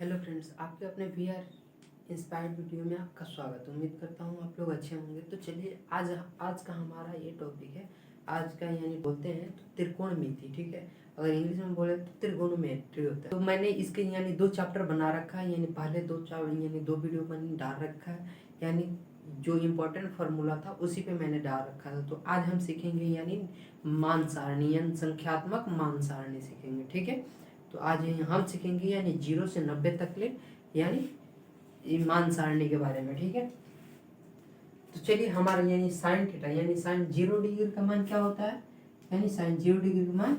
Hello friends, आपके अपने we are inspired video में आपका स्वागत है। उम्मीद करता हूँ आप लोग अच्छे होंगे। तो चलिए आज का हमारा ये टॉपिक है। आज का यानी बोलते हैं तो त्रिकोणमिति, ठीक है। अगर इंग्लिश में बोले तो त्रिकोणमिति होता है। तो मैंने इसके यानी 2 चैप्टर बना रखा है, यानी पहले 2 वीडियो बनी डाल रखा है, यानी जो इम्पोर्टेंट फार्मूला था उसी पे मैंने डाल रखा था। तो आज हम सीखेंगे यानी मान सारणी यानी संख्यात्मक मान सारणी सीखेंगे, ठीक है। तो आज हम सीखेंगे यानी 0 से 90 तक ले यानी मान सारणी के बारे में, ठीक है। तो चलिए हमारा यानी साइन थीटा यानी साइन 0 डिग्री का मान क्या होता है, यानी साइन 0 डिग्री का मान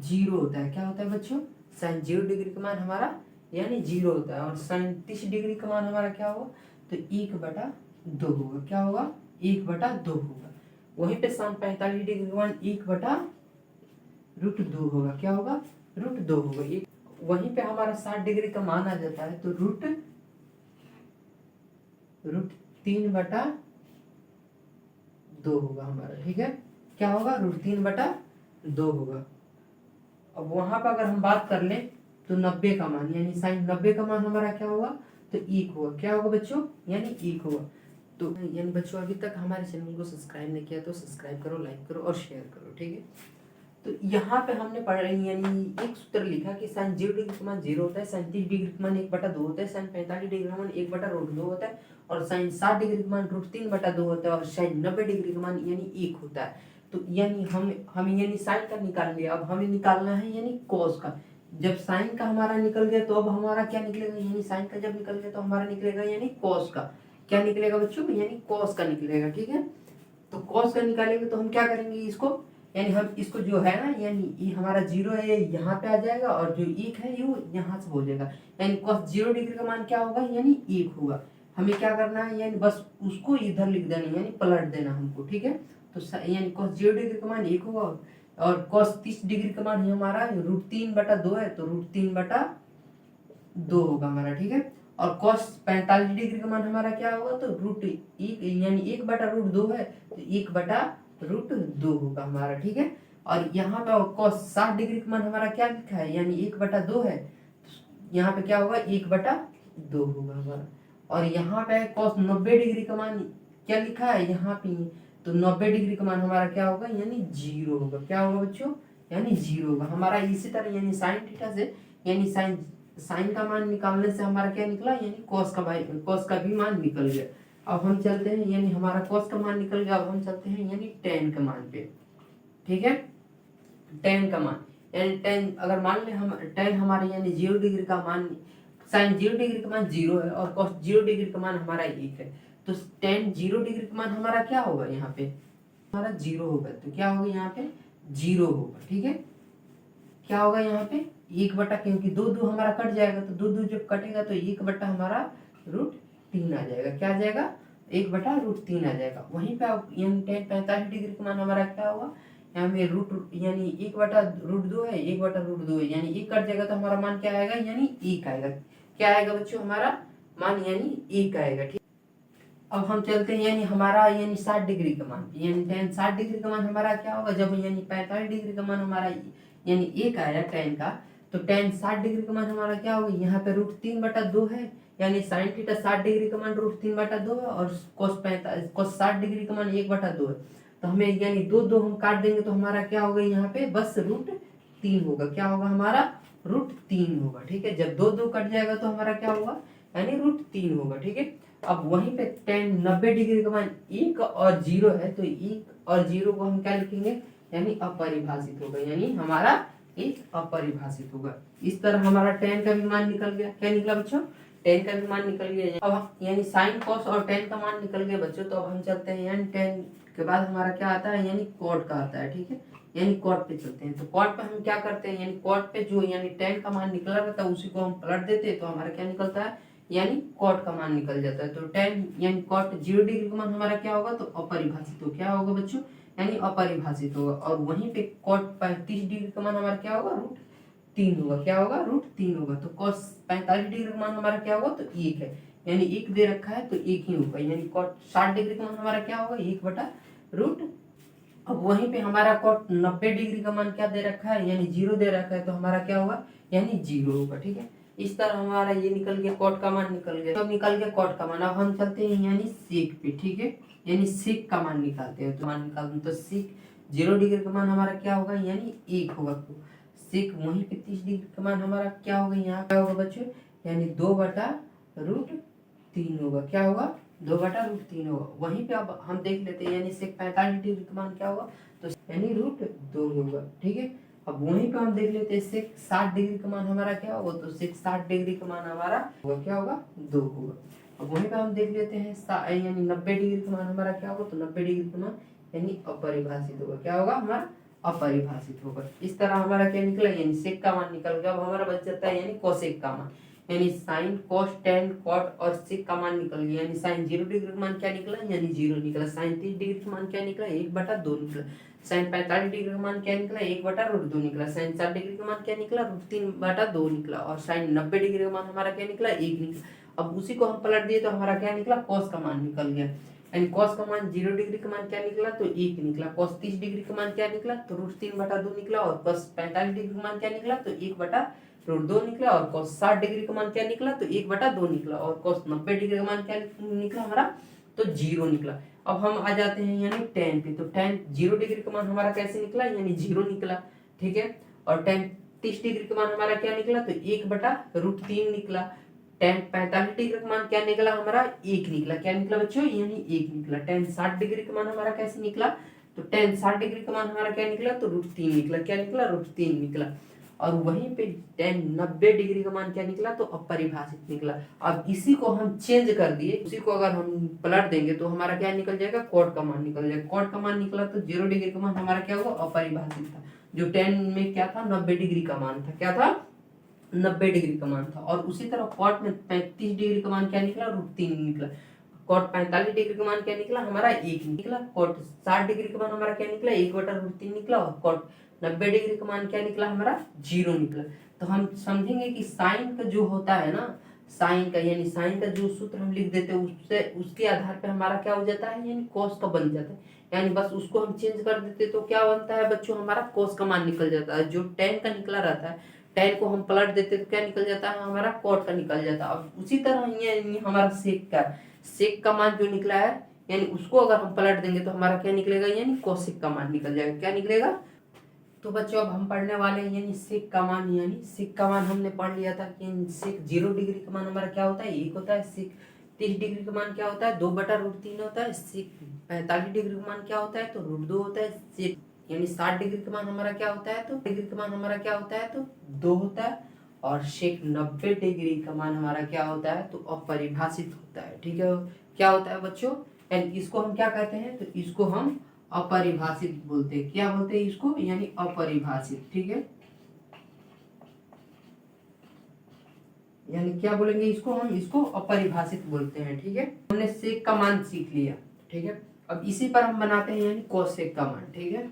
0 होता है। क्या होता है बच्चों? साइन 0 डिग्री का मान हमारा यानी 0 होता है। और साइन 30 डिग्री का मान हमारा क्या होगा? तो 1/2 होगा। क्या होगा? 1/2 होगा। वहीं पे साइन 45 डिग्री का मान 1/√2 होगा। क्या होगा? √2 होगा। वहीं पे हमारा 60 डिग्री का मान आ जाता है, तो √3/2 होगा हमारा, ठीक है। क्या होगा? √3/2 होगा। अब वहां पर अगर हम बात कर ले तो 90 का मान यानी साइन 90 का मान हमारा क्या होगा? तो 1 होगा। क्या होगा बच्चों? यानी 1 होगा। तो यानी बच्चों अभी तक हमारे चैनल को सब्सक्राइब नहीं किया तो सब्सक्राइब करो, लाइक करो और शेयर करो, ठीक है। तो यहाँ पे हमने पढ़ा यानी एक सूत्र लिखा कि साइन 0 डिग्री का मान 0 होता है, साइन 30 डिग्री का मान 1/2 होता है, साइन 45 डिग्री का मान 1/√2 होता है, और साइन 60 डिग्री का मान √3/2 होता है, और साइन 90 डिग्री का मान यानी 1 होता है। तो यानी हम यानी साइन का निकाल लिया। अब हमें निकालना है यानी कॉस का। जब साइन का हमारा निकल गया तो अब हमारा क्या निकलेगा? यानी साइन का जब निकल गया तो हमारा निकलेगा यानी कॉस का। क्या निकलेगा बच्चों? यानी कॉस का निकलेगा, ठीक है। तो कॉस का निकालेंगे तो हम क्या करेंगे इसको, यानी हम इसको जो है ना यानी ये हमारा 0 है ये यहाँ पे आ जाएगा, और जो 1 है ये यहाँ से हो जाएगा। यानी cos 0 डिग्री का मान क्या होगा? यानी 1 होगा। हमें क्या करना है? यानी बस उसको इधर लिख देना यानी पलट देना हमको, ठीक है। तो यानी cos 0 डिग्री का मान 1 होगा, और cos 30 डिग्री का मान हमारा √3/2 है, तो √3/2 होगा हमारा, ठीक है। और cos 45 डिग्री का मान हमारा क्या होगा? तो √1 यानी 1/√2 है, तो 1/√2 होगा हमारा, ठीक है। और यहाँ पे cos 60 डिग्री का मान हमारा क्या लिखा है? यानी 1/2 है, यहाँ पे क्या होगा? 1/2 होगा हमारा। और यहाँ पे cos 90 डिग्री का मान क्या लिखा है यहाँ पे? तो 90 डिग्री का मान हमारा क्या होगा? यानी 0 होगा। क्या होगा बच्चों? यानी 0 होगा हमारा। इसी तरह यानी साइन थीटा से यानी साइन का मान निकालने से हमारा क्या निकला? यानी कॉस का भी मान निकल गया। अब हम चलते हैं यानी हमारा कॉस का मान निकल गया। अब हम चलते हैं यानी टेन का मान पे, ठीक है। टेन का मान यानी टेन, अगर मान ले हम टेन हमारे यानी 0 डिग्री का मान, साइन 0 डिग्री का मान 0 है और कॉस 0 डिग्री का मान हमारा 1 है। तो टेन 0 डिग्री का मान हमारा क्या होगा? यहाँ पे हमारा 0 होगा। तो क्या होगा? यहाँ पे 0 होगा, ठीक है। क्या होगा यहाँ पे? 1/, क्योंकि 2 हमारा कट जाएगा, तो 2 जब कटेगा तो 1/, हमारा √3 आ जाएगा। क्या आ जाएगा? 1/√3 आ जाएगा। वहीं पे यानी टेन 45 डिग्री का मान हमारा क्या होगा? यहाँ में रूट यानी 1/√2 है, 1/√2 है, यानी 1 कट जाएगा तो हमारा मान क्या आएगा? यानी 1 आएगा। क्या आएगा बच्चों? हमारा मान यानी 1 आएगा, ठीक। अब हम चलते हैं यानी हमारा यानी 60 डिग्री का मान, यानी टेन 60 डिग्री का मान हमारा क्या होगा? जब यानी 45 डिग्री का मान हमारा यानी 1 आया टेन का, तो टेन 60 डिग्री का मान हमारा क्या होगा? यहाँ पे √3/2 है, यानी साइन थीटा 60 डिग्री का मान √3/2 है, और cos 60 डिग्री का मान 1/2 है। तो हमें यानी दो हम काट देंगे तो हमारा क्या होगा? यहाँ पे बस √3 होगा। क्या होगा? हमारा √3 होगा, ठीक है। जब दो कट जाएगा तो हमारा क्या होगा? यानी √3 होगा, ठीक है। अब वहीं पे टेन 90 डिग्री का मान 1 और 0 है, तो 1 और 0 को हम क्या लिखेंगे? यानी अपरिभाषित होगा, यानी हमारा एक अपरिभाषित होगा। इस तरह हमारा टेन का भी मान निकल गया। क्या निकला बच्चों? टेन का भी मान निकल गया। अब यानी साइन कॉस और टेन का मान निकल गया बच्चों। तो अब हम चलते हैं यानी टेन के बाद हमारा क्या आता है? यानी कॉट का आता है, ठीक है। यानी कॉट पे चलते हैं। तो कॉट पे हम क्या करते हैं? यानी कॉट पे जो यानी टेन का मान निकला रहता है उसी को हम पलट देते हैं, तो हमारा क्या निकलता है? यानी कॉट का मान निकल जाता है। तो टेन यानी कॉट 0 डिग्री का मान हमारा क्या होगा? तो अपरिभाषित। तो क्या होगा बच्चों? यानी अपरिभाषित होगा। और वहीं पे कॉट 35 डिग्री का मान हमारा क्या होगा? √3 होगा। क्या होगा? √3 होगा। तो कॉस 45 डिग्री का मान हमारा क्या होगा? तो 1 है, यानी 1 दे रखा है तो 1 ही होगा। यानी कॉट 60 डिग्री का मान हमारा क्या होगा? 1/√। अब वहीं पे हमारा कॉट 90 डिग्री का मान क्या दे रखा है? यानी 0 दे रखा है, तो हमारा क्या होगा? यानी 0 होगा, ठीक है। इस तरह हमारा ये निकल गया, कॉट का मान निकल गया। अब निकल गया कॉट का मान। अब हम चलते हैं यानी सेक पे, ठीक है, यानी सेक का मान निकालते हैं। तो मान निकालते हैं तो सेक 0 डिग्री का मान हमारा क्या होगा, यानी 1 होगा। तो सेक वहीं पे 30 डिग्री का मान हमारा क्या होगा, यहाँ क्या होगा बच्चों, यानी 2/√3 होगा। क्या होगा, 2/√3 होगा। वहीं पे अब हम देख लेते हैं, यानी सेक 45 डिग्री का मान क्या होगा, तो यानी √2 होगा, ठीक है। अब वहीं पे हम देख लेते हैं सेक 60 डिग्री का मान हमारा क्या होगा, तो सेक 60 डिग्री का मान हमारा होगा क्या होगा, 2 होगा। अब वहीं पे हम देख लेते हैं यानी 90 डिग्री का मान हमारा क्या होगा, तो 90 डिग्री का मान यानी अपरिभाषित होगा। क्या होगा, हमारा अपरिभाषित होगा। इस तरह हमारा क्या निकला, यानी सेक का मान निकल गया। अब हमारा बच जाता है यानी कोसेक का मान, यानी साइन कॉस टेन कॉट और सेक का मान निकल गया। यानी साइन 0 डिग्री का मान क्या निकला, यानी 0 निकला। साइन 30 डिग्री का मान क्या निकला, 1/2 निकला। साइन 45 डिग्री का मान क्या निकला, 1/√2 निकला। साइन 60 डिग्री का मान क्या निकला, √3/2 निकला। और साइन 90 डिग्री का मान हमारा क्या निकला, 1 निकला। अब उसी को हम पलट दिए तो हमारा क्या निकला, कॉस का मान निकल गया। यानी कॉस का मान 0 डिग्री का मान क्या निकला, तो 1 निकला। कॉस 30 डिग्री का मान क्या निकला, तो √3/2 निकला। और कॉस 45 डिग्री का मान क्या निकला, तो 1/√2 निकला। और कॉस 60 डिग्री का मान क्या निकला, तो 1/2 निकला। और कॉस 90 डिग्री का मान क्या निकला हमारा, तो 0 निकला। अब हम आ जाते हैं यानी टेन पे। तो टेन 0 डिग्री का मान हमारा कैसे निकला, यानी 0 निकला, ठीक है। और टेन 30 डिग्री का मान हमारा क्या निकला, तो 1/√3 निकला। टेन 45 डिग्री का मान क्या निकला हमारा, 1 निकला। क्या निकला बच्चों, यानी 1 निकला। टेन 60 डिग्री का मान हमारा कैसे निकला, तो टेन 60 डिग्री का मान हमारा क्या निकला, तो √3 निकला। क्या निकला, √3 निकला। और वहीं पे टेन 90 डिग्री का मान क्या निकला, तो अपरिभाषित निकला। अब इसी को हम चेंज कर दिए, उसी को अगर हम पलट देंगे तो हमारा क्या निकल जाएगा, कॉट का मान निकल जाएगा। कॉट का मान निकला तो 0 डिग्री का मान हमारा क्या होगा, अपरिभाषित था। जो टेन में क्या था, 90 डिग्री का मान था। क्या था, 90 डिग्री का मान था। और उसी तरह कॉट में 35 डिग्री का मान क्या निकला, √3 निकला। कॉट 45 डिग्री का मान क्या निकला हमारा, 1 निकला। कॉट 60 डिग्री का मान हमारा क्या निकला, 1/√3 निकला। और कॉट 90 डिग्री का मान क्या निकला हमारा, 0 निकला। तो हम समझेंगे कि साइन का जो होता है ना, साइन का यानी साइन का जो सूत्र हम लिख देते हैं, उससे उसके आधार पे हमारा क्या हो जाता है, यानी कॉस का बन जाता है। यानी बस उसको हम चेंज कर देते तो क्या बनता है बच्चों, हमारा कॉस का मान निकल जाता है। जो टेन का निकला रहता है, टेन को हम पलट देते तो क्या निकल जाता है, हमारा कॉट का निकल जाता है। अब उसी तरह ये हमारा सेक का मान जो निकला है, यानी उसको अगर हम पलट देंगे तो हमारा क्या निकलेगा, यानी कोसेक का मान निकल जाएगा। क्या निकलेगा, तो बच्चों अब हम पढ़ने वाले हैं यानी सेक का मान। यानी सेक का मान हमने पढ़ लिया था कि सेक 0 डिग्री का मान हमारा क्या होता है, 1 होता है। सेक 30 डिग्री का मान क्या होता है, 2/√3 होता है। सेक 45 डिग्री का मान क्या होता है, तो √2 होता है। सेक यानी 60 डिग्री का मान हमारा क्या होता है, तो डिग्री का मान हमारा क्या होता है, तो 2 होता है। और सेक 90 डिग्री का मान हमारा क्या होता है, तो अपरिभाषित होता है। ठीक है, क्या होता है बच्चों, एंड इसको हम क्या कहते हैं, तो इसको हम अपरिभाषित बोलते हैं। क्या बोलते हैं इसको, यानी अपरिभाषित। ठीक है, यानी क्या बोलेंगे इसको, हम इसको अपरिभाषित बोलते हैं। ठीक है, हमने सेक का मान सीख लिया। ठीक है, अब इसी पर हम बनाते हैं यानी कोसेक का मान। ठीक है,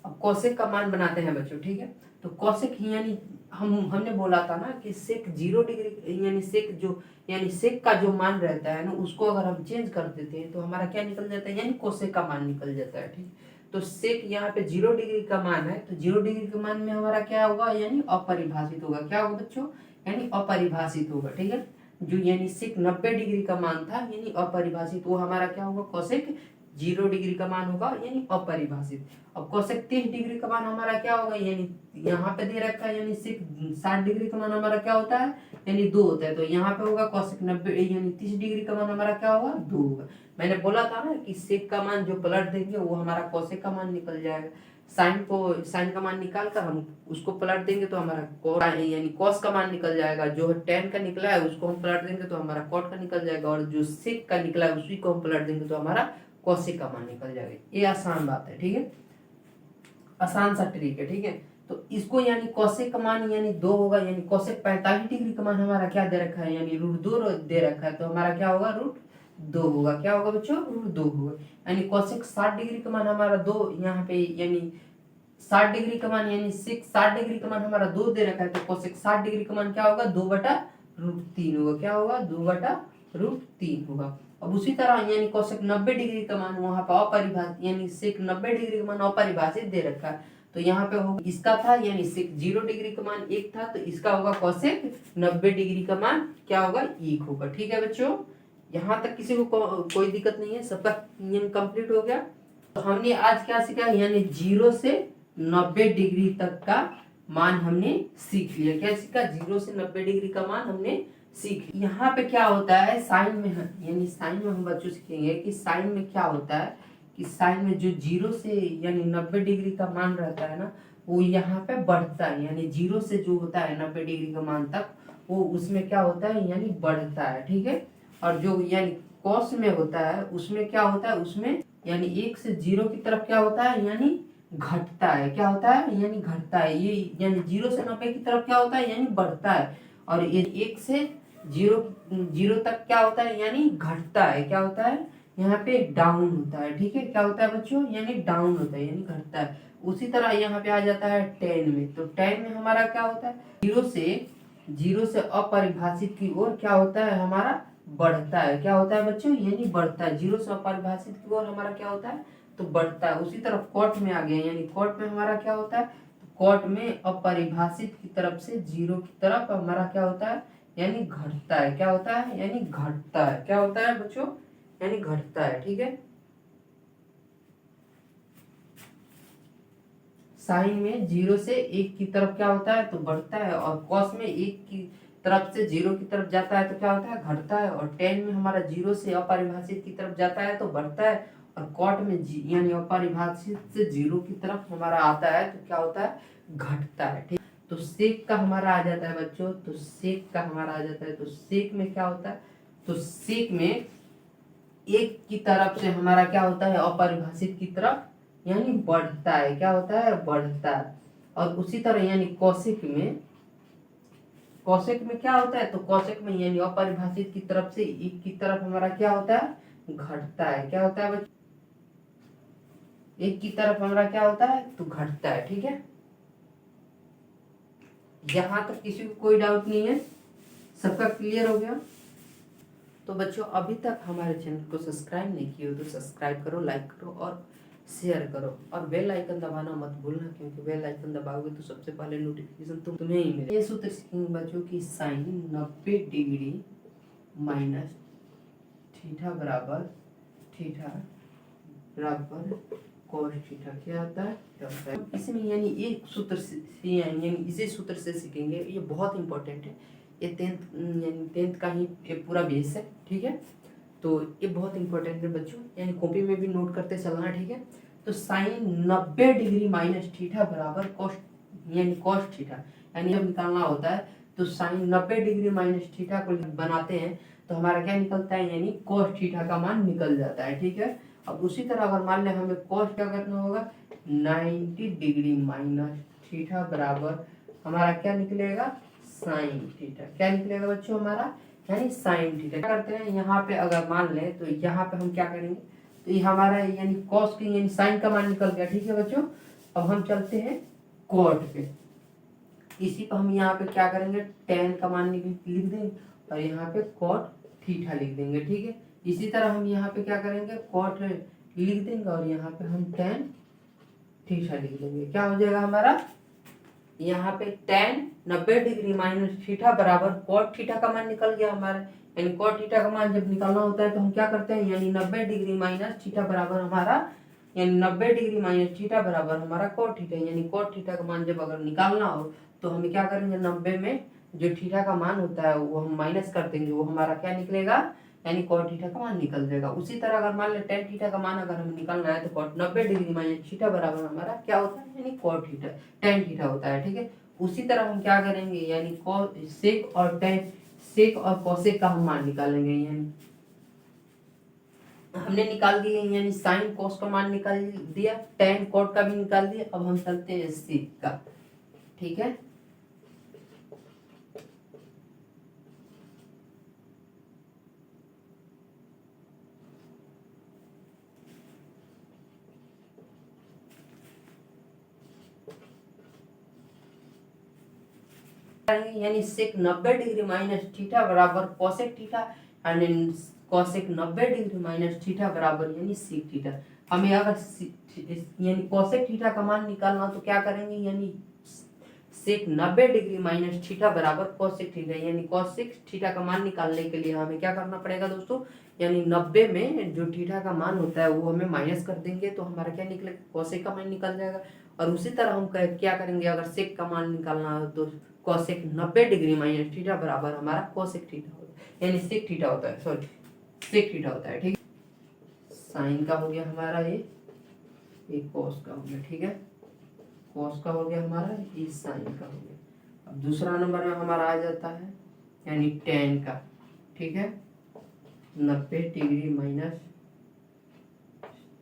अब कोसेक का मान बनाते हैं बच्चों। ठीक है, तो कोसेक यानी हमने बोला था ना कि सेक 0 डिग्री यानी सेक जो यानी सेक का जो मान रहता है ना, उसको अगर हम चेंज कर देते हैं तो हमारा क्या निकल जाता है, यानी कोसेक का मान निकल जाता है। ठीक, तो सेक यहाँ पे 0 डिग्री का मान है, तो 0 डिग्री के मान में हमारा क्या होगा, यानी अपरिभाषित होगा। क्या होगा बच्चों, यानी अपरिभाषित होगा। ठीक है, जो यानी सेक 90 डिग्री का मान था यानी अपरिभाषित, वो हमारा क्या होगा, कोसेक 0 डिग्री का मान होगा यानी अपरिभाषित। अब कोसेक 30 डिग्री का मान हमारा क्या होगा, यानी यहाँ पे दे रखा है, यानी सेक 60 डिग्री का मान हमारा क्या होता है, यानी 2 होता है। तो यहाँ पे होगा कोसेक 90 यानी 30 डिग्री का मान हमारा क्या होगा, 2 होगा। मैंने बोला था ना कि सेक का मान जो पलट देंगे वो हमारा कोसेक का मान निकल जाएगा। साइन का मान निकाल कर हम उसको पलट देंगे तो हमारा यानी कॉस का मान निकल जाएगा। जो टेन का निकला है उसको हम पलट देंगे तो हमारा कॉट का निकल जाएगा। और जो सेक का निकला है उसी को हम पलट देंगे तो हमारा कोसेक का मान निकल जाएगा। ये आसान बात है। ठीक है, आसान सा ट्रिक है। ठीक है, तो इसको यानी कोसेक का मान यानी 2 होगा। यानी कोसेक 45 डिग्री का मान हमारा क्या दे रखा है, यानी √2 दे रखा है, तो हमारा क्या होगा, √2 होगा। क्या होगा बच्चों, √2 होगा। यानी कोसेक 60 डिग्री का मान हमारा 2 यहाँ पे यानी 60 डिग्री का मान यानी 60 डिग्री का मान हमारा 2 दे रखा है, तो कोसेक 60 डिग्री का मान क्या होगा, 2/√3 होगा। क्या होगा, 2/√3 होगा। अब उसी तरह यानी कोसेक 90 डिग्री का मान वहां पर अपरिभाषित यानी सेक 90 डिग्री का मान अपरिभाषित दे रखा है, तो यहाँ पे होगा इसका था यानी सेक 0 डिग्री का मान 1 था, तो इसका होगा कोसेक 90 डिग्री का मान क्या होगा 1 होगा। ठीक है बच्चों, यहाँ तक किसी को कोई दिक्कत नहीं है, सबका नियम कंप्लीट हो गया। तो हमने आज क्या सीखा, यानी 0 से 90 डिग्री तक का मान हमने सीख लिया। क्या सीखा, 0 से 90 डिग्री का मान हमने सीख। यहाँ पे क्या होता है साइन में, यानी साइन में हम बच्चों सीखेंगे कि साइन में क्या होता है कि साइन में जो 0 से यानी 90 डिग्री का मान रहता है ना, वो यहाँ पे बढ़ता है, यानी 0 से जो होता है 90 डिग्री का मान तक वो उसमें क्या होता है यानी बढ़ता है। ठीक है, और जो यानी कॉस में होता है उसमें क्या होता है, उसमें यानी 1 से 0 की तरफ क्या होता है यानी घटता है। क्या होता है यानी घटता है। ये यानी 0 से 90 की तरफ क्या होता है यानी बढ़ता है, और ये 1 से 0 तक क्या होता है यानी घटता है। क्या होता है यहाँ पे डाउन होता है। ठीक है, क्या होता है बच्चों यानी डाउन होता है यानी घटता है। उसी तरह यहाँ पे आ जाता है 10 में, तो 10 में हमारा क्या होता है 0 से अपरिभाषित की ओर क्या होता है हमारा बढ़ता है। क्या होता है बच्चों यानी बढ़ता है। 0 से अपरिभाषित की ओर हमारा क्या होता है तो बढ़ता है। उसी तरह कॉट में आ गया, यानी कॉट में हमारा क्या होता है, कॉट में अपरिभाषित की तरफ से 0 की तरफ हमारा क्या होता है यानी घटता है। क्या होता है यानी घटता है। क्या होता है बच्चों यानी घटता है। ठीक है, साइन में 0 से 1 की तरफ क्या होता है तो बढ़ता है, और कॉस में 1 की तरफ से 0 की तरफ जाता है तो क्या होता है घटता है, और टेन में हमारा 0 से अपरिभाषित की तरफ जाता है तो बढ़ता है, और कॉट में यानी अपरिभाषित से 0 की तरफ हमारा आता है तो क्या होता है घटता है। ठीक, तो सेक का हमारा आ जाता है बच्चों, तो सेक का हमारा आ जाता है, तो सेक में क्या होता है तो सेक में 1 की तरफ से हमारा क्या होता है अपरिभाषित की तरफ यानी बढ़ता है। क्या होता है बढ़ता है, और उसी तरह यानी कौशिक में क्या होता है तो कौशिक में यानी अपरिभाषित की तरफ से 1 की तरफ हमारा क्या होता है घटता है। क्या होता है बच्चों 1 की तरफ हमारा क्या होता है तो घटता है। ठीक है, यहां तक किसी को कोई डाउट नहीं है, सबका क्लियर हो गया। तो बच्चों अभी तक हमारे चैनल को सब्सक्राइब नहीं किए हो तो सब्सक्राइब करो, लाइक करो और शेयर करो, और बेल आइकन दबाना मत भूलना, क्योंकि बेल आइकन दबाओगे तो सबसे पहले नोटिफिकेशन तुम्हें ही मिलेगा। ये सूत्र सीखेंगे बच्चों की साइन 90 डिग्री माइनस थीटा बराबर cos थीटा क्या आता है इसमें, यानी एक सूत्र से यानी इसी सूत्र से सीखेंगे। ये बहुत इंपॉर्टेंट है, ये 10th का ही ये पूरा बेस है। ठीक है, तो ये बहुत इंपॉर्टेंट है बच्चों, यानी कॉपी में भी नोट करते चलना। ठीक है, तो साइन 90 डिग्री माइनस थीटा बराबर कॉस यानी कॉस थीटा, यानी जब निकालना होता है तो साइन 90 डिग्री माइनस थीटा को बनाते हैं तो हमारा क्या निकलता है यानी कॉस थीटा का मान निकल जाता है। ठीक है, अब उसी तरह अगर मान लें हमें कॉस क्या करना होगा 90 डिग्री माइनस थीटा बराबर हमारा क्या निकलेगा साइन थीटा। क्या निकलेगा बच्चों हमारा यानी साइन थीटा। क्या करते हैं यहाँ पे अगर मान लें तो यहाँ पे हम क्या करेंगे तो ये हमारा यानी कॉस की यानी साइन का मान निकल गया। ठीक है बच्चों, अब हम चलते हैं कॉट पे, इसी पर हम यहाँ पे क्या करेंगे टेन का मान लिख देंगे और यहाँ पे कॉट थीटा लिख देंगे। ठीक है, इसी तरह हम यहाँ पे क्या करेंगे कॉट लिख देंगे और यहाँ पे हम टेन थीटा लिख देंगे। क्या हो जाएगा हमारा यहाँ पे टेन 90 डिग्री माइनस थीटा बराबर कॉट थीटा का मान निकल गया हमारा। यानी कॉट थीटा का मान जब निकालना होता है तो हम क्या करते हैं यानी 90 डिग्री माइनस थीटा बराबर हमारा यानी 90 डिग्री माइनस थीटा बराबर हमारा कॉट थीटा, यानी कॉट थीटा का मान जब अगर निकालना हो तो हम क्या करेंगे 90 में जो थीटा का मान होता है वो हम माइनस कर देंगे, वो हमारा क्या निकलेगा यानी कॉट थीटा का मान निकल जाएगा। उसी तरह अगर मान ले टेन थीटा का मान अगर हम निकालना है तो कॉट 90 डिग्री माइनस थीटा बराबर हमारा क्या होता है यानी कॉट थीटा टेन थीटा होता है। ठीक है, उसी तरह हम क्या करेंगे यानी सेक और टेन सेक और कॉसेक का हम मान निकालेंगे। यानी हमने निकाल दिए यानी साइन कॉस का मान निकाल दिया, टेन कॉट का भी निकाल दिया, अब हम चलते हैं सेक का। ठीक है, यानी सेक 90 डिग्री माइनस थीटा बराबर cosec theta and cosec 90 degree minus theta बराबर यानी सेक थीटा। हमें अगर यानी कोसेक थीटा का मान निकालना तो क्या करेंगे, यानी सेक 90 डिग्री माइनस थीटा बराबर कोसेक थीटा, यानी कोसेक थीटा का मान निकालने के लिए हमें क्या करना पड़ेगा दोस्तों, यानी 90 में जो थीटा का मान होता है वो हमें माइनस कर देंगे तो हमारा क्या निकलेगा, कोसेक का मान निकल जाएगा। और उसी तरह हम क्या करेंगे, अगर सेक का मान निकालना हो तो कोसेक 90 डिग्री माइनस थीटा बराबर हमारा कोसेक थीटा होता है, यानी सेक थीटा होता है, सॉरी सेक थीटा होता है, ठीक है। साइन का हो गया हमारा ये कोस का हो गया, ठीक है, कॉस का हो गया हमारा, ये साइन का हो गया। अब दूसरा नंबर में हमारा आ जाता है यानी टेन का, ठीक है, 90 डिग्री माइनस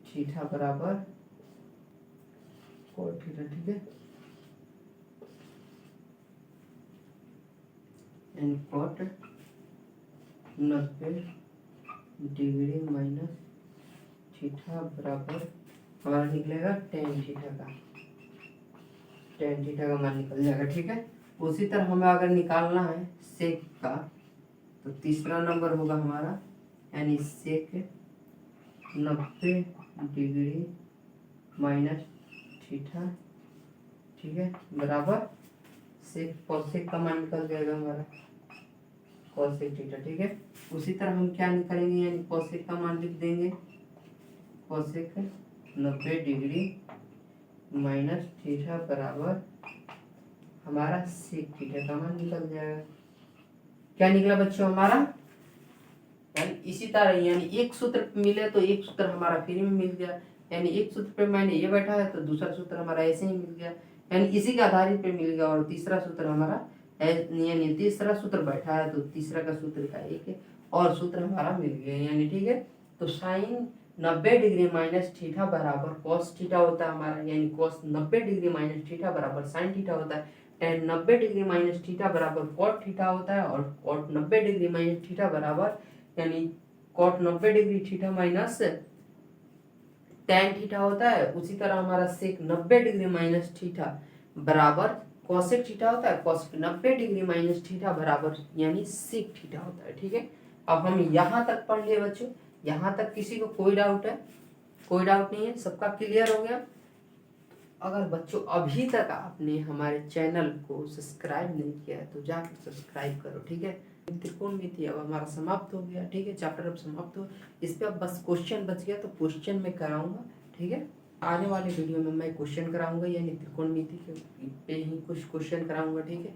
थीटा बराबर कोट थीटा, ठीक है, यानी कोट 90 डिग्री माइनस थीटा बराबर हमारा निकलेगा टेन थीटा का, टेन थीटा का मान निकल जाएगा, ठीक है। उसी तरह हमें अगर निकालना है सेक का तो तीसरा नंबर होगा हमारा यानी सेक 90 डिग्री माइनस थीटा, ठीक है, बराबर सेक कोसेक का मान निकल जाएगा हमारा कोसेक थीटा, ठीक है। उसी तरह हम क्या निकालेंगे, यानी कोसेक का मान लिख देंगे, कोसेक 90 डिग्री माइनस थीटा बराबर हमारा सेक थीटा का मान निकल जाएगा। क्या निकला बच्चों हमारा, यानी इसी तरह यानी एक सूत्र मिले तो एक सूत्र हमारा फ्री में मिल गया, यानी एक सूत्र पे मैंने ये बैठा है तो दूसरा सूत्र हमारा ऐसे ही मिल गया, यानी इसी के आधारित पे मिल गया। और तीसरा सूत्र हमारा यानी तीसरा सूत्र बैठा है तो तीसरा का सूत्र का एक और सूत्र हमारा मिल गया, यानी ठीक है। तो साइन 90 डिग्री माइनस थीटा बराबर कॉस थीटा होता है हमारा, यानी कॉस 90 डिग्री माइनस थीटा बराबर साइन थीटा होता है। टेन 90 डिग्री माइनस थीटा बराबर कॉट थीटा होता है, और कॉट 90 डिग्री माइनस थीटा बराबर यानी cot 90 degree theta minus tan theta होता है। उसी तरह हमारा सेक 90 डिग्री माइनस थीटा बराबर कोसेक थीटा होता है, कोसेक 90 डिग्री माइनस थीटा बराबर यानी सेक थीटा होता है, ठीक है। अब हम यहाँ तक पढ़ लिए बच्चों, यहाँ तक किसी को कोई डाउट है, कोई डाउट नहीं है, सबका क्लियर हो गया। अगर बच्चों अभी तक आपने हमारे चैनल को सब्सक्राइब नहीं किया है तो जाकर सब्सक्राइब करो, ठीक है। त्रिकोणमिति अब हमारा समाप्त हो गया, ठीक है, चैप्टर अब समाप्त हो, इस पे अब बस क्वेश्चन बच गया तो क्वेश्चन में कराऊंगा, ठीक है। आने वाले वीडियो में मैं क्वेश्चन कराऊंगा, यानी त्रिकोणमिति के पे ही कुछ क्वेश्चन कराऊंगा, ठीक है।